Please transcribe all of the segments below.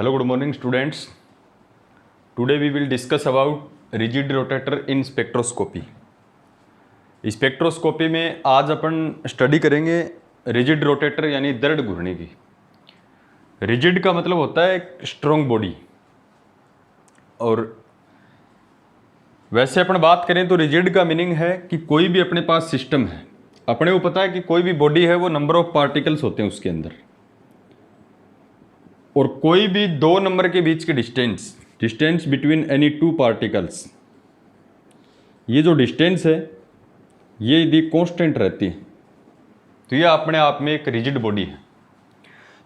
Hello, good morning students. Today we will discuss about rigid rotator in spectroscopy. Spectroscopy में आज अपन study करेंगे rigid rotator यानी दर्द घूर्णी की। रिजिड का मतलब होता है एक स्ट्रॉन्ग बॉडी, और वैसे अपन बात करें तो रिजिड का मीनिंग है कि कोई भी अपने पास सिस्टम है, अपने को पता है कि कोई भी बॉडी है वो नंबर ऑफ पार्टिकल्स होते हैं उसके अंदर, और कोई भी दो नंबर के बीच के distance between any two particles, ये जो डिस्टेंस है ये यदि कांस्टेंट रहती है तो ये अपने आप में एक रिजिड बॉडी है।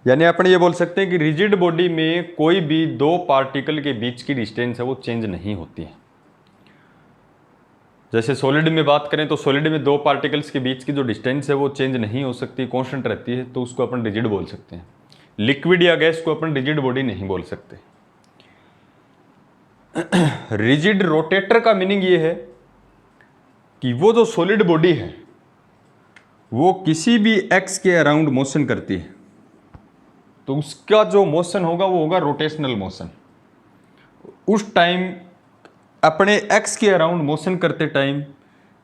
यानी अपन ये बोल सकते हैं कि रिजिड बॉडी में कोई भी दो पार्टिकल के बीच की डिस्टेंस है वो चेंज नहीं होती है। जैसे सॉलिड में बात करें तो सॉलिड में दो पार्टिकल्स के बीच की जो डिस्टेंस है वो चेंज नहीं हो सकती, कांस्टेंट रहती है, तो उसको अपन रिजिड बोल सकते हैं। लिक्विड या गैस को अपन रिजिड बॉडी नहीं बोल सकते। रिजिड रोटेटर का मीनिंग ये है कि वो जो सॉलिड बॉडी है वो किसी भी एक्स के अराउंड मोशन करती है, तो उसका जो मोशन होगा वो होगा रोटेशनल मोशन। उस टाइम अपने एक्स के अराउंड मोशन करते टाइम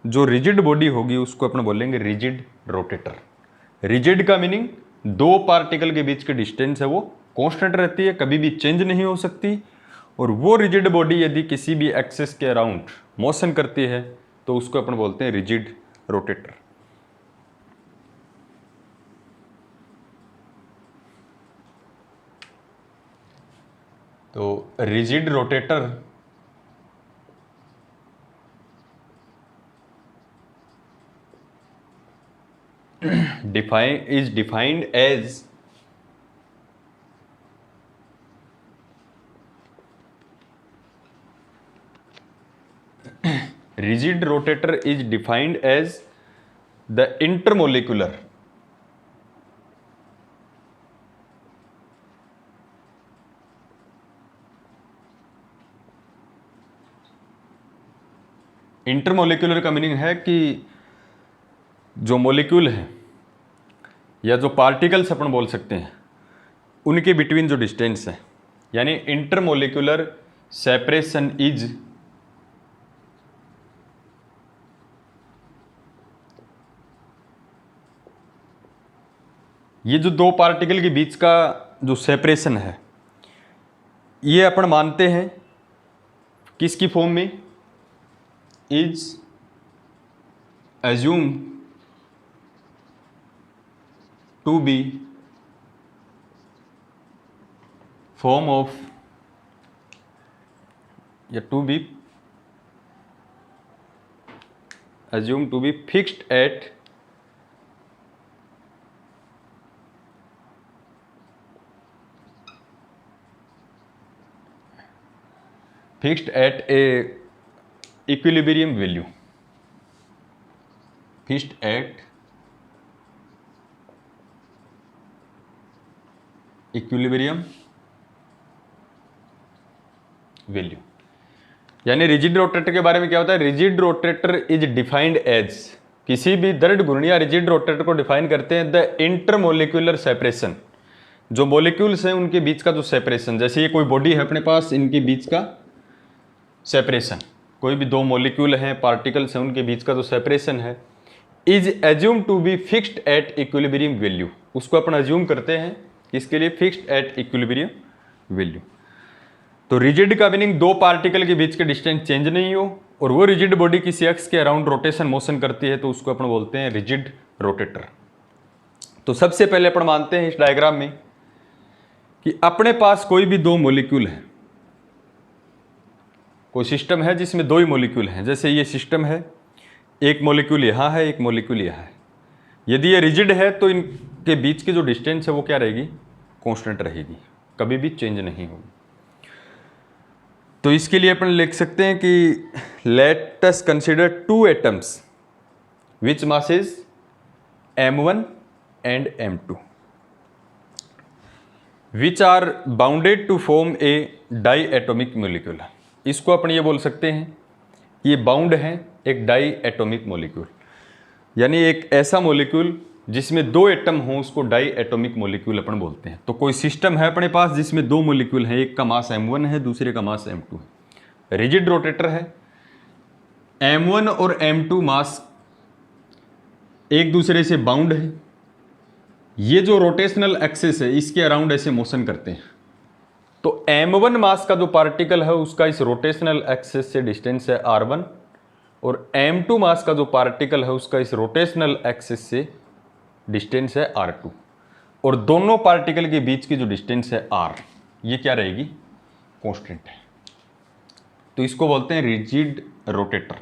जो रिजिड बॉडी होगी उसको अपन बोलेंगे रिजिड रोटेटर। रिजिड का मीनिंग दो पार्टिकल के बीच की डिस्टेंस है वो कांस्टेंट रहती है, कभी भी चेंज नहीं हो सकती, और वो रिजिड बॉडी यदि किसी भी एक्सिस के अराउंड मोशन करती है तो उसको अपन बोलते हैं रिजिड रोटेटर। तो rigid rotator is defined as rigid rotator is defined as the intermolecular का मीनिंग है कि जो मॉलिक्यूल है या जो पार्टिकल्स अपन बोल सकते हैं उनके बिटवीन जो डिस्टेंस है, यानी इंटरमोलिकुलर सेपरेशन इज ये जो दो पार्टिकल के बीच का जो सेपरेशन है ये अपन मानते हैं किसकी फॉर्म में, is assume to be form of या to be assume to be fixed at a equilibrium value, fixed at equilibrium value. यानी रिजिड रोटेटर के बारे में क्या होता है, rigid rotator is defined as, किसी भी दर्द घूर्णी या रिजिड रोटेटर को डिफाइन करते हैं द इंटरमोलिक्यूलर सेपरेशन, जो मॉलिक्यूल्स हैं उनके बीच का जो सेपरेशन। जैसे ये कोई बॉडी है अपने पास, इनके बीच का सेपरेशन, कोई भी दो मॉलिक्यूल हैं पार्टिकल्स हैं उनके बीच का जो सेपरेशन है, is assume to be fixed at equilibrium value, उसको अपन एज्यूम करते हैं इसके लिए फिक्स्ड एट इक्विलिब्रियम वैल्यू। तो रिजिड का मीनिंग दो पार्टिकल के बीच के डिस्टेंस चेंज नहीं हो, और वो रिजिड बॉडी किसी एक्स के अराउंड रोटेशन मोशन करती है, तो उसको अपन बोलते हैं रिजिड रोटेटर। तो सबसे पहले अपन मानते हैं इस डायग्राम में कि अपने पास कोई भी दो मॉलिक्यूल है, कोई सिस्टम है जिसमें दो ही मॉलिक्यूल हैं। जैसे ये सिस्टम है, एक मॉलिक्यूल यहाँ है, एक मॉलिक्यूल यहाँ है। यदि ये रिजिड है तो इनके बीच की जो डिस्टेंस है वो क्या रहेगी, कांस्टेंट रहेगी, कभी भी चेंज नहीं होगी। तो इसके लिए अपन लिख सकते हैं कि let us consider two atoms which mass is m1 and m2 which are bounded to form a diatomic molecule. इसको अपन ये बोल सकते हैं ये बाउंड है एक डाई एटोमिक मोलिक्यूल, यानी एक ऐसा मोलिक्यूल जिसमें दो एटम हो उसको डाई एटॉमिक मॉलिक्यूल अपन बोलते हैं। तो कोई सिस्टम है अपने पास जिसमें दो मॉलिक्यूल हैं, एक का मास m1 है, दूसरे का मास m2 है, रिजिड रोटेटर है, m1 और m2 मास एक दूसरे से बाउंड है, ये जो रोटेशनल एक्सिस है इसके अराउंड ऐसे मोशन करते हैं। तो m1 मास का जो पार्टिकल है उसका इस रोटेशनल एक्सिस से डिस्टेंस है r1 और m2 मास का जो पार्टिकल है उसका इस रोटेशनल एक्सिस से डिस्टेंस है r2 और दोनों पार्टिकल के बीच की जो डिस्टेंस है r, ये क्या रहेगी, कांस्टेंट है। तो इसको बोलते हैं रिजिड रोटेटर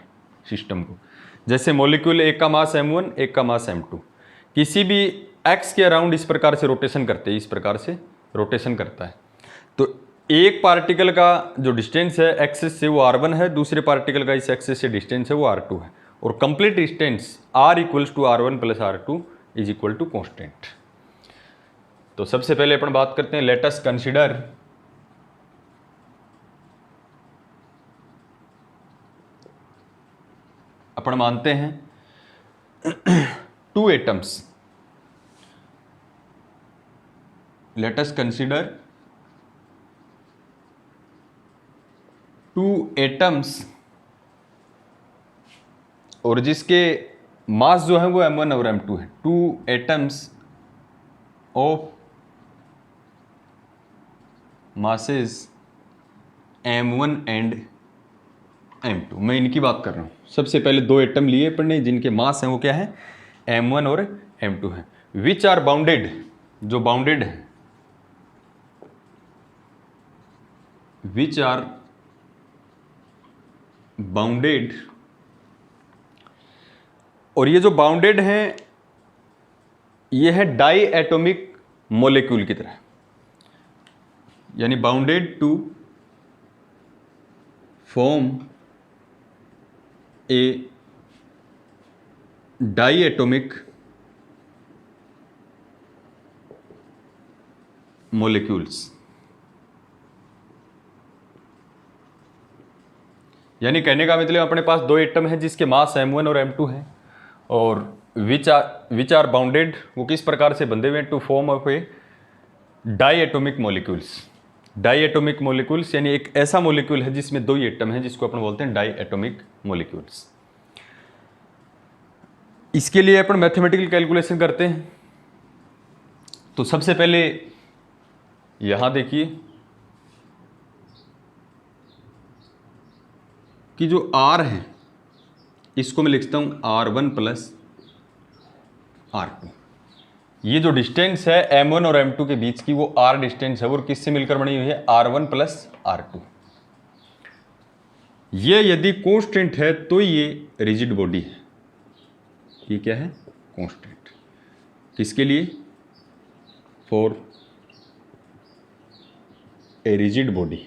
सिस्टम को। जैसे मॉलिक्यूल एक का मास m1 एक का मास m2 किसी भी x के अराउंड इस प्रकार से रोटेशन करते हैं, इस प्रकार से रोटेशन करता है। तो एक पार्टिकल का जो डिस्टेंस है एक्सिस से वो r1 है, दूसरे पार्टिकल का इस एक्सिस से डिस्टेंस है वो r2 है और complete distance r equals to r1 plus r2 is equal to constant. तो सबसे पहले अपन बात करते हैं, लेट अस कंसीडर अपन मानते हैं two atoms, late us consider two atoms और जिसके मास जो है वो m1 और m2 है। Two atoms of masses m1 and m2, मैं इनकी बात कर रहा हूं। सबसे पहले दो एटम लिए अपन ने जिनके मास हैं वो क्या है, m1 और m2 है, विच आर बाउंडेड, जो बाउंडेड है, विच आर बाउंडेड, और ये जो बाउंडेड हैं ये है डाई एटॉमिक मॉलिक्यूल की तरह, यानी bounded to form a diatomic molecules. यानी कहने का मतलब अपने पास दो एटम है जिसके मास m1 और m2 है और विच आर बाउंडेड, वो किस प्रकार से बंधे हुए हैं, to form of a diatomic molecules. Diatomic molecules यानी एक ऐसा मॉलिक्यूल है जिसमें दो ही एटम है जिसको अपन बोलते हैं डाई एटॉमिक मॉलिक्यूल्स। इसके लिए अपन मैथमेटिकल कैलकुलेशन करते हैं। तो सबसे पहले यहां देखिए कि जो R है इसको मैं लिखता हूं R1 प्लस R2। ये जो डिस्टेंस है M1 और M2 के बीच की वो R डिस्टेंस है और किससे मिलकर बनी हुई है, R1 प्लस R2। ये यदि कांस्टेंट है तो ये रिजिड बॉडी है। ये क्या है, कांस्टेंट। किसके लिए, फॉर ए रिजिड बॉडी।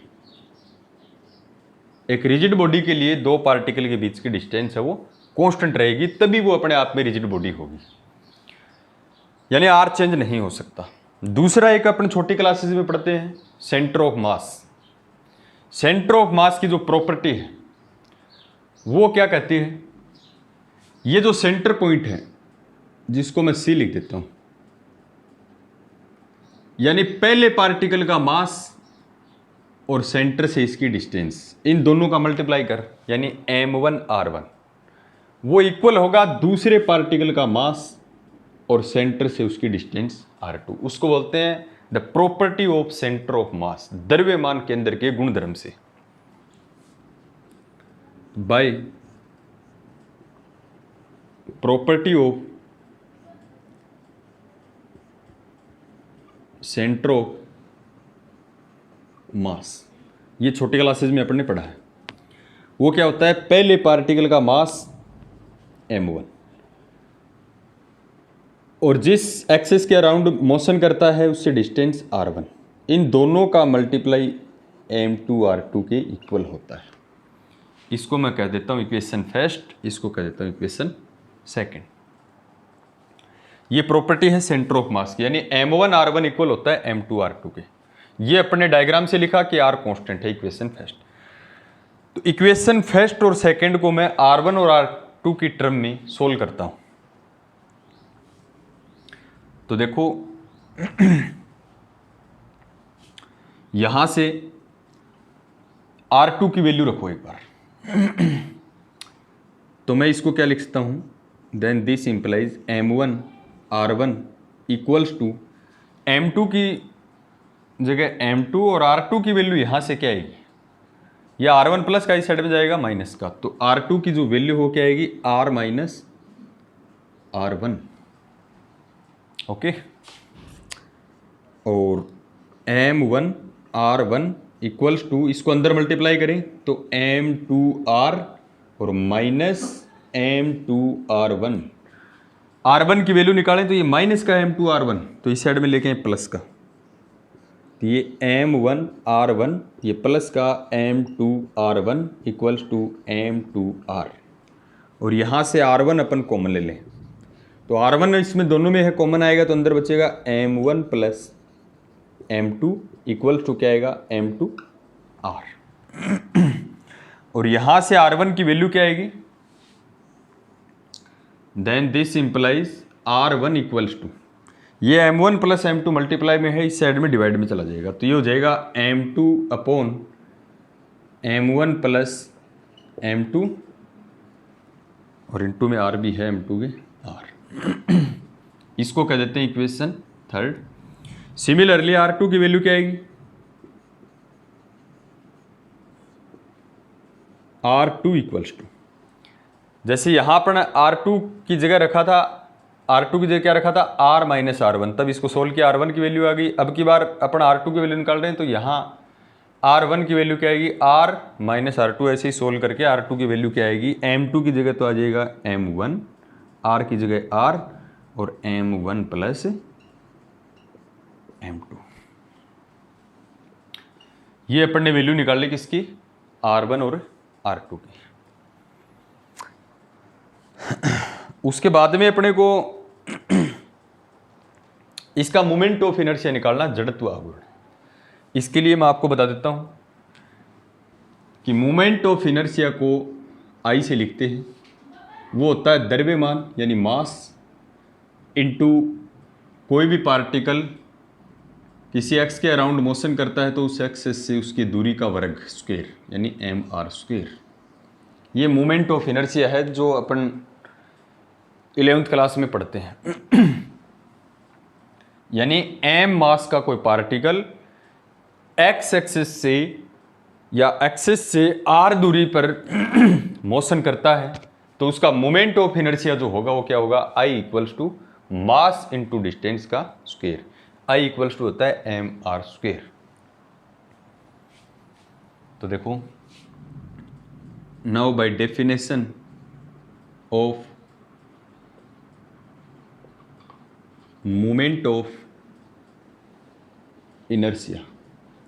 एक रिजिड बॉडी के लिए दो पार्टिकल के बीच की डिस्टेंस है वो कांस्टेंट रहेगी, तभी वो अपने आप में रिजिड बॉडी होगी, यानी आर चेंज नहीं हो सकता। दूसरा एक अपन छोटी क्लासेस में पढ़ते हैं, centre of mass. Centre of मास की जो प्रॉपर्टी है वो क्या कहती है, ये जो सेंटर पॉइंट है जिसको मैं सी लिख देता हूं, यानी पहले पार्टिकल का मास और सेंटर से इसकी डिस्टेंस, इन दोनों का मल्टीप्लाई कर, यानी m1 r1 वो इक्वल होगा दूसरे पार्टिकल का मास और सेंटर से उसकी डिस्टेंस r2। उसको बोलते हैं the property of centre of mass, द्रव्यमान केंद्र के गुणधर्म से। By property of centre of mass, ये छोटी क्लासेस में अपन ने पढ़ा है। वो क्या होता है, पहले पार्टिकल का मास m1 और जिस एक्सिस के अराउंड मोशन करता है उससे डिस्टेंस r1, इन दोनों का मल्टीप्लाई m2 r2 के इक्वल होता है। इसको मैं कह देता हूं इक्वेशन फर्स्ट, इसको कह देता हूं इक्वेशन सेकंड। ये प्रॉपर्टी है सेंटर ऑफ मास की, यानी m1 r1 इक्वल होता है m2 r2 के। ये अपने डायग्राम से लिखा कि r कांस्टेंट है, इक्वेशन फर्स्ट। तो इक्वेशन फर्स्ट और सेकंड को मैं r1 और r2 की टर्म में सोल्व करता हूं। तो देखो यहां से R2 की वैल्यू रखो एक बार। तो मैं इसको क्या लिख सकता हूं, then this implies M1 R1 equals to M2 की जगह M2 और R2 की वैल्यू यहां से क्या आएगी, या R1 प्लस का इस साइड में जाएगा माइनस का, तो R2 की जो वैल्यू हो क्या आएगी R माइनस R1। ओके, और M1 R1 इक्वल्स टू, इसको अंदर मल्टीप्लाई करें तो M2R और माइनस M2R1। R1 की वैल्यू निकालें तो ये माइनस का M2R1, तो इस साइड में लेके आए प्लस का, तो ये M1R1 ये प्लस का M2R1 इक्वल्स टू M2R, और यहाँ से R1 अपन कॉमन ले लें, तो R1 इसमें दोनों में है कॉमन आएगा, तो अंदर बचेगा M1 plus M2 equals to क्या आएगा M2R, और यहाँ से R1 की वैल्यू क्या आएगी, then this implies R1 equals to, ये M1 प्लस M2 मल्टीप्लाई में है, इस साइड में डिवाइड में चला जाएगा, तो ये हो जाएगा M2 upon M1 plus M2, और इनटू में R भी है M2 के R। इसको कह देते हैं इक्वेशन थर्ड। सिमिलरली R2 की वैल्यू क्या आएगी, R2 इक्वल्स टू, जैसे यहां पर R2 की जगह रखा था, R2 की जगह क्या रखा था R माइनस R1, तब इसको सोल्व किया R1 की वैल्यू आ गई। अब की बार अपन R2 की वैल्यू निकाल रहे हैं, तो यहाँ R1 की वैल्यू क्या आएगी R माइनस R2, ऐसे ही सोल्व करके R2 की वैल्यू क्या आएगी, M2 की जगह तो आ जाएगा M1, R की जगह R और M1 प्लस M2। ये अपन ने वैल्यू निकाल ली किसकी, R1 और R2 की। उसके बाद में अपने को इसका मोमेंट ऑफ इनर्शिया निकालना, जड़त्व आघूर्ण। इसके लिए मैं आपको बता देता हूं कि मोमेंट ऑफ इनर्शिया को I से लिखते हैं, वो होता है द्रव्यमान यानी मास इनटू कोई भी पार्टिकल किसी x के अराउंड मोशन करता है तो उस x से उसकी दूरी का वर्ग स्क्वायर यानी mr स्क्वायर। ये मोमेंट ऑफ इनर्शिया है जो अपन 11th क्लास में पढ़ते हैं। यानी m मास का कोई पार्टिकल x एक्सिस से या एक्सिस से r दूरी पर मोशन करता है तो उसका मोमेंट ऑफ इनर्शिया जो होगा वो क्या होगा, I equals to mass into distance का स्क्वायर। I इक्वल्स टू होता है mr स्क्वायर। तो देखो, now by definition of moment of inertia,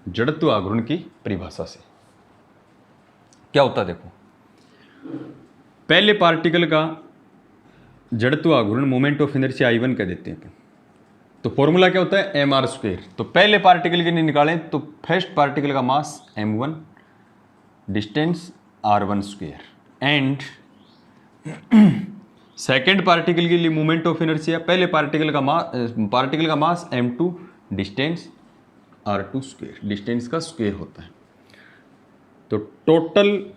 जड़त्व आघूर्ण की परिभाषा से क्या होता है, देखो पहले पार्टिकल का जड़त्व आघूर्ण मोमेंट ऑफ इनर्शिया I1 कह देते हैं, तो फॉर्मूला क्या होता है mr स्क्वायर। तो पहले पार्टिकल के लिए निकालें तो फर्स्ट पार्टिकल का mass m1, distance r1 square, and second particle के लिए मोमेंट ऑफ इनर्शिया, पहले पार्टिकल का mass m2, distance r2 square, distance का स्क्वायर होता है। तो total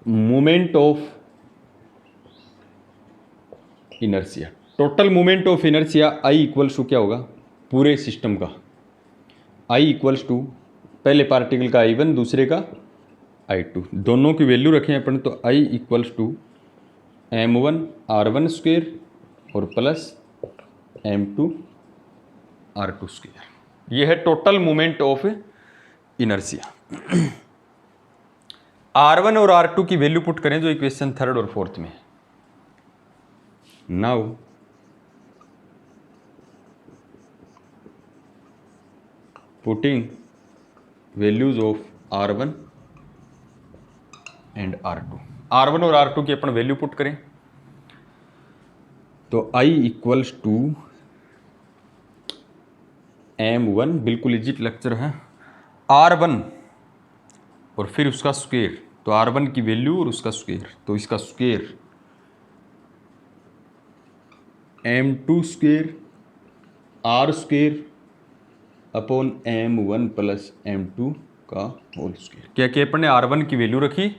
moment of inertia, total moment of inertia I equals to क्या होगा, पूरे सिस्टम का I इक्वल्स टू पहले पार्टिकल का I1, दूसरे का I2, दोनों की वैल्यू रखें अपन, तो I equals to m1 r1 square और प्लस m2 r2 स्क्वायर। ये है total moment of inertia. R1 और R2 की वैल्यू पुट करें जो इक्वेशन थर्ड और फोर्थ में है। Now putting values of R1 and R2, R1 और R2 की अपन वैल्यू पुट करें तो I इक्वल्स टू m1, बिल्कुल इजी लेक्चर है, R1 और फिर उसका स्क्वायर, तो R1 की वैल्यू और उसका स्क्वायर, तो इसका square m2 square R square upon m1 plus m2 का होल स्क्वेयर। क्या किया अपन ने, r1 की वैल्यू रखी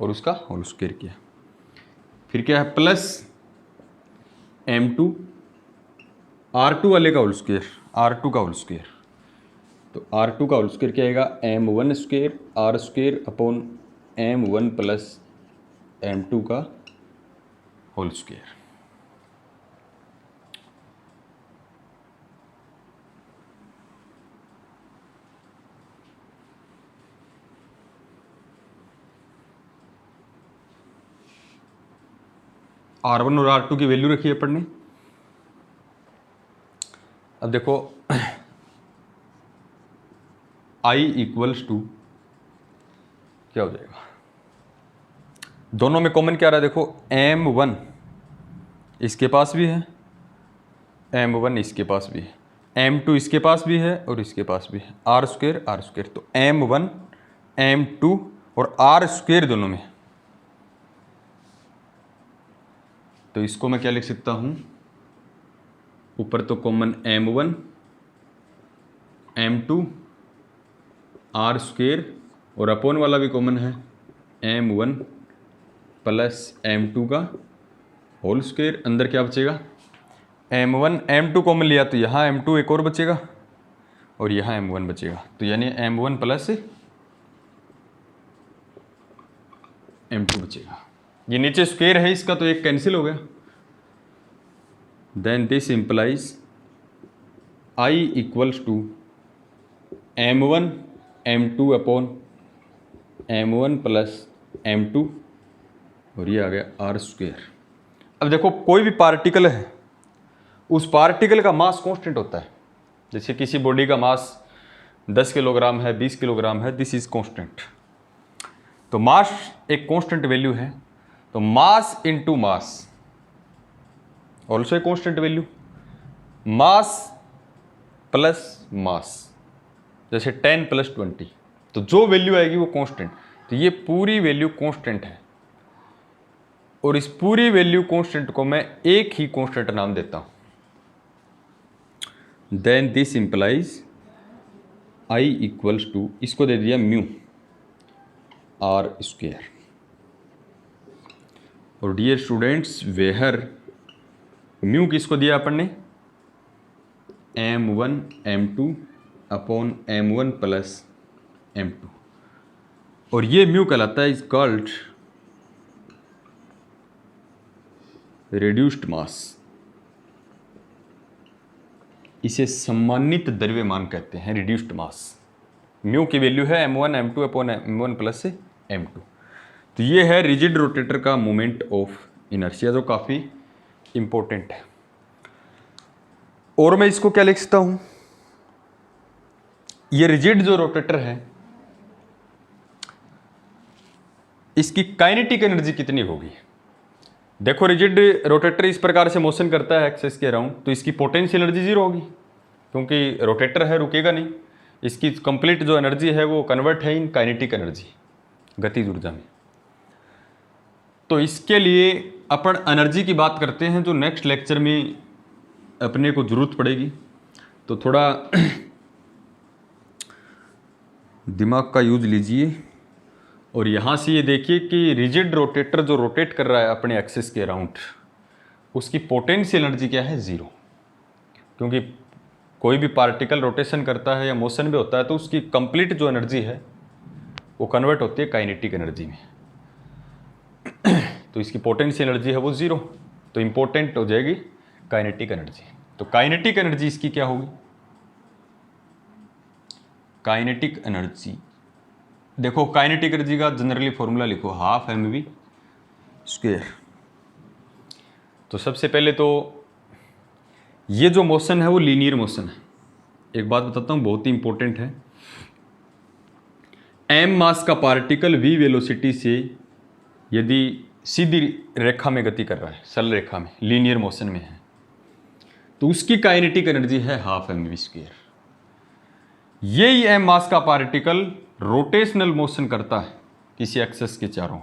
और उसका होल स्क्वेयर किया। फिर क्या है, प्लस m2 r2 वाले का होल स्क्वेयर, r2 का होल स्क्वेयर। तो r2 का होल स्क्वेयर क्या आएगा, m1 square R square upon m1 plus m2 का होल स्क्वेयर। R1 और R2 की वैल्यू रखी है अपन ने। अब देखो I इक्वल्स टू क्या हो जाएगा, दोनों में कॉमन क्या रहा है, देखो m1 इसके पास भी है, m1 इसके पास भी है, m2 इसके पास भी है और इसके पास भी है, आर स्क्वेयर। तो m1 m2 और आर स्क्वेयर दोनों में। तो इसको मैं क्या लिख सकता हूं, ऊपर तो common m1 m2 r square और अपॉन वाला भी कॉमन है m1 प्लस m2 का होल स्क्वेयर। अंदर क्या बचेगा, m1 m2 कॉमन लिया तो यहाँ m2 एक और बचेगा और यहाँ m1 बचेगा। तो यानी m1 प्लस m2 बचेगा। ये नीचे स्क्वेयर है इसका तो एक कैंसिल हो गया। Then this implies I equals to m1 m2 upon m1 plus m2 और ये आ गया आर स्क्वेयर। अब देखो कोई भी पार्टिकल है, उस पार्टिकल का मास कांस्टेंट होता है। जैसे किसी बॉडी का मास 10 किलोग्राम है, 20 किलोग्राम है, दिस इज कांस्टेंट। तो मास एक कांस्टेंट वैल्यू है, तो mass into mass also a constant value, mass plus mass, जैसे 10 प्लस 20, तो जो वैल्यू आएगी वो कांस्टेंट। तो ये पूरी वैल्यू कांस्टेंट है और इस पूरी वैल्यू कांस्टेंट को मैं एक ही कांस्टेंट नाम देता हूं। Then this implies I equals to, इसको दे दिया म्यू आर स्क्वेयर। और डियर स्टूडेंट्स, वेहर म्यू किसको दिया अपन ने, m1 m2 upon m1 plus m2 और ये म्यू कहलाता है इज कॉल्ड रिड्यूस्ड मास। इसे सम्मानित द्रव्यमान कहते हैं, रिड्यूस्ड मास। म्यू की वैल्यू है m1 m2 upon m1 plus m2। तो ये है रिजिड रोटेटर का मोमेंट ऑफ इनर्शिया, जो काफ़ी इंपॉर्टेंट है। और मैं इसको क्या लिख सकता हूं, ये रिजिड जो रोटेटर है इसकी काइनेटिक एनर्जी कितनी होगी। देखो रिजिड रोटेटर इस प्रकार से मोशन करता है एक्सेस के अराउंड, तो इसकी पोटेंशियल एनर्जी जीरो होगी क्योंकि रोटेटर है, रुकेगा नहीं। इसकी कंप्लीट जो एनर्जी है वो कन्वर्ट है इन काइनेटिक एनर्जी, गतिज ऊर्जा में। तो इसके लिए अपन एनर्जी की बात करते हैं जो नेक्स्ट लेक्चर में अपने को ज़रूरत पड़ेगी। तो थोड़ा दिमाग का यूज लीजिए और यहाँ से ये देखिए कि रिजिड रोटेटर जो रोटेट कर रहा है अपने एक्सिस के अराउंड, उसकी पोटेंशियल एनर्जी क्या है, ज़ीरो। क्योंकि कोई भी पार्टिकल रोटेशन करता है या मोशन में होता है तो उसकी कंप्लीट जो एनर्जी है वो कन्वर्ट होती है काइनेटिक एनर्जी में। तो इसकी पोटेंशियल एनर्जी है वो ज़ीरो, तो इम्पोर्टेंट हो जाएगी काइनेटिक एनर्जी। तो काइनेटिक एनर्जी इसकी क्या होगी, काइनेटिक एनर्जी देखो, काइनेटिक एनर्जी का जनरली फॉर्मूला लिखो, हाफ mv स्क्वायर। तो सबसे पहले तो ये जो मोशन है वो लीनियर मोशन है। एक बात बताता हूँ बहुत ही इंपॉर्टेंट है, m मास का पार्टिकल v वेलोसिटी से यदि सीधी रेखा में गति कर रहा है, सरल रेखा में, लीनियर मोशन में है, तो उसकी काइनेटिक एनर्जी है हाफ mv स्क्वायर। यही m मास का पार्टिकल रोटेशनल मोशन करता है किसी एक्सेस के चारों।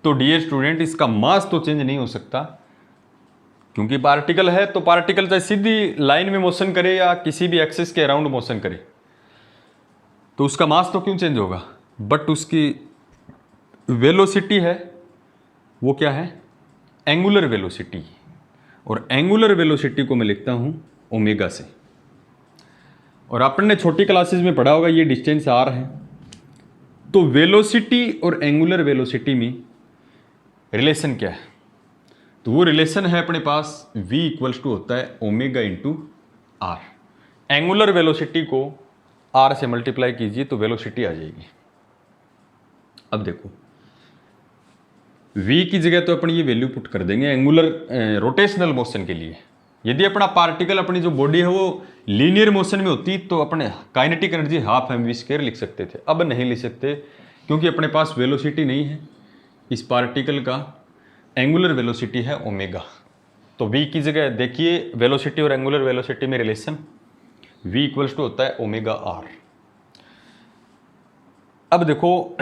तो डियर स्टूडेंट, इसका मास तो चेंज नहीं हो सकता, क्योंकि पार्टिकल है तो पार्टिकल चाहे सीधी लाइन में मोशन करे या किसी भी एक्सिस के अराउंड मोशन करे तो उसका मास तो क्यों चेंज होगा, बट उसकी वेलोसिटी है वो क्या है, एंगुलर वेलोसिटी। और एंगुलर वेलोसिटी को मैं लिखता हूं ओमेगा से। और आपने ने छोटी क्लासेस में पढ़ा होगा ये डिस्टेंस आर है, तो वेलोसिटी और एंगुलर वेलोसिटी में रिलेशन क्या है, तो वो रिलेशन है अपने पास v इक्वल्स टू होता है omega into r. Angular velocity को r से मल्टीप्लाई कीजिए तो वेलोसिटी आ जाएगी। अब देखो v की जगह तो अपन ये वैल्यू पुट कर देंगे एंगुलर रोटेशनल मोशन के लिए। यदि अपना पार्टिकल अपनी जो बॉडी है वो लीनियर मोशन में होती तो अपने काइनेटिक एनर्जी हाफ mv² लिख सकते थे, अब नहीं लिख सकते क्योंकि अपने पास वेलोसिटी नहीं है। इस पार्टिकल का एंगुलर वेलोसिटी है ओमेगा, तो v की जगह देखिए वेलोसिटी और एंगुलर वेलोसिटी में रिलेशन v इक्वल्स टू होता है ओमेगा आर। अब देखो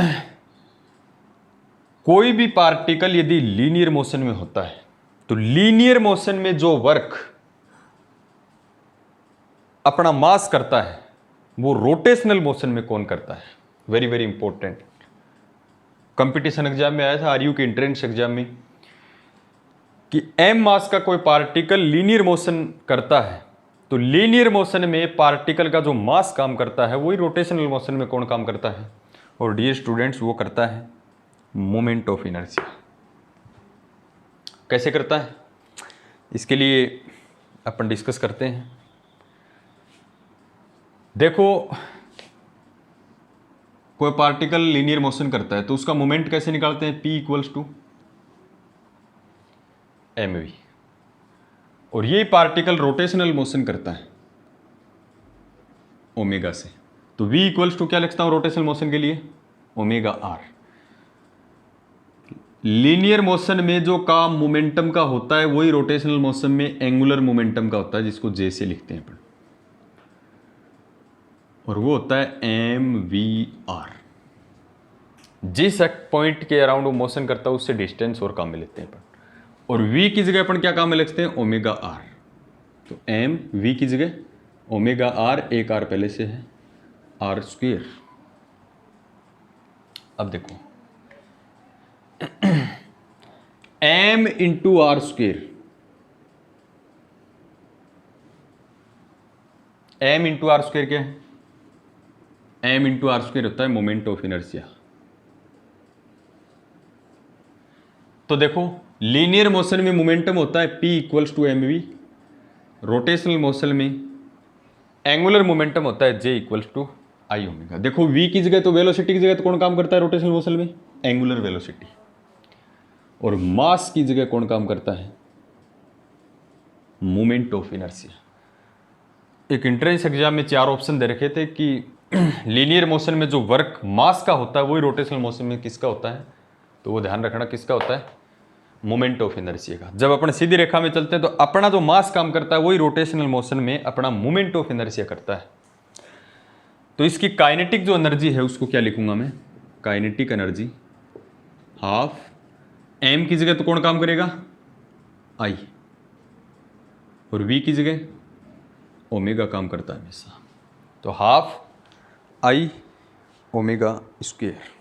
कोई भी पार्टिकल यदि लीनियर मोशन में होता है तो लीनियर मोशन में जो वर्क अपना मास करता है वो रोटेशनल मोशन में कौन करता है, very very important. Competition exam में आया था आरयू के एंट्रेंस एग्जाम में कि m मास का कोई पार्टिकल लीनियर मोशन करता है तो लीनियर मोशन में पार्टिकल का जो मास काम करता है वही रोटेशनल मोशन में कौन काम करता है, और डियर स्टूडेंट्स वो करता है मोमेंट ऑफ इनर्शिया। कैसे करता है इसके लिए अपन डिस्कस करते हैं। देखो कोई पार्टिकल लीनियर मोशन करता है तो उसका मोमेंट कैसे निकालते हैं, p इक्वल्स टू mv। और ये पार्टिकल रोटेशनल मोशन करता है ओमेगा से, तो v इक्वल्स टू क्या लिखता हूं रोटेशनल मोशन के लिए, ओमेगा आर। लीनियर मोशन में जो काम मोमेंटम का होता है वही रोटेशनल मोशन में एंगुलर मोमेंटम का होता है जिसको जे से लिखते हैं अपन, और वो होता है एम वी आर। जिस पॉइंट के अराउंड वो मोशन करता है उससे डिस्टेंस और काम में लेते हैं अपन, और v की जगह अपन क्या काम में लिखते हैं ओमेगा आर। तो m v की जगह ओमेगा आर, एक आर पहले से है आर स्क्वायर। अब देखो m into r square, m into r square क्या है, m इंटू आर स्क्वायर होता है मोमेंट ऑफ इनर्शिया। तो देखो लीनियर मोशन में मोमेंटम होता है p equals to m v, rotational motion में एंगुलर मोमेंटम होता है j equals to I omega. देखो v की जगह तो वेलोसिटी की जगह तो कौन काम करता है रोटेशनल मोशन में, एंगुलर वेलोसिटी। और मास की जगह कौन काम करता है, मोमेंट ऑफ इनर्शिया। एक एंट्रेंस एग्जाम में 4 ऑप्शन दे रखे थे कि लीनियर मोशन में जो वर्क मास का होता है वही रोटेशनल मोशन में किसका होता है, तो वो ध्यान रखना किसका होता है, मोमेंट ऑफ इनर्शिया का। जब अपन सीधी रेखा में चलते हैं तो अपना जो मास काम करता है वही रोटेशनल मोशन में अपना मोमेंट ऑफ इनर्शिया करता है। तो इसकी काइनेटिक जो एनर्जी है उसको क्या लिखूंगा मैं, काइनेटिक एनर्जी हाफ m की जगह तो कौन काम करेगा, I, और v की जगह ओमेगा काम करता है हमेशा, तो हाफ I ओमेगा स्क्वायर।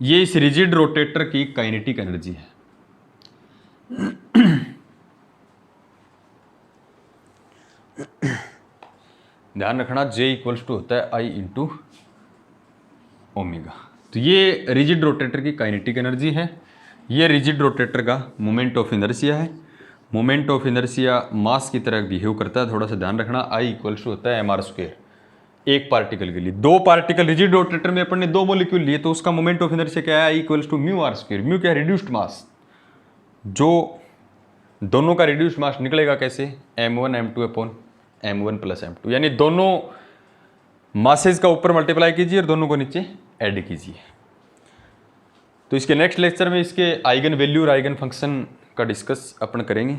ये इस रिजिड रोटेटर की काइनेटिक एनर्जी है। ध्यान रखना J इक्वल्स टू होता है I इंटू ओमेगा। तो ये रिजिड रोटेटर की काइनेटिक एनर्जी है, ये रिजिड रोटेटर का मोमेंट ऑफ इनर्शिया है। मोमेंट ऑफ इनर्शिया मास की तरह बिहेव करता है, थोड़ा सा ध्यान रखना। I इक्वल्स टू होता है mr स्क्वायर एक पार्टिकल के लिए। 2 पार्टिकल रिजिड रोटेटर में अपन ने 2 मॉलिक्यूल लिए तो उसका मोमेंट ऑफ इनर्शिया क्या है, I equals to mu r square. Mu क्या है, रिड्यूस्ड मास। जो दोनों का रिड्यूस्ड मास निकलेगा कैसे, m1 m2 upon m1 plus m2, यानी दोनों मासेज का ऊपर मल्टीप्लाई कीजिए और दोनों को नीचे ऐड कीजिए। तो इसके नेक्स्ट लेक्चर में इसके आइगन वैल्यू और आइगन फंक्शन का डिस्कस अपन करेंगे।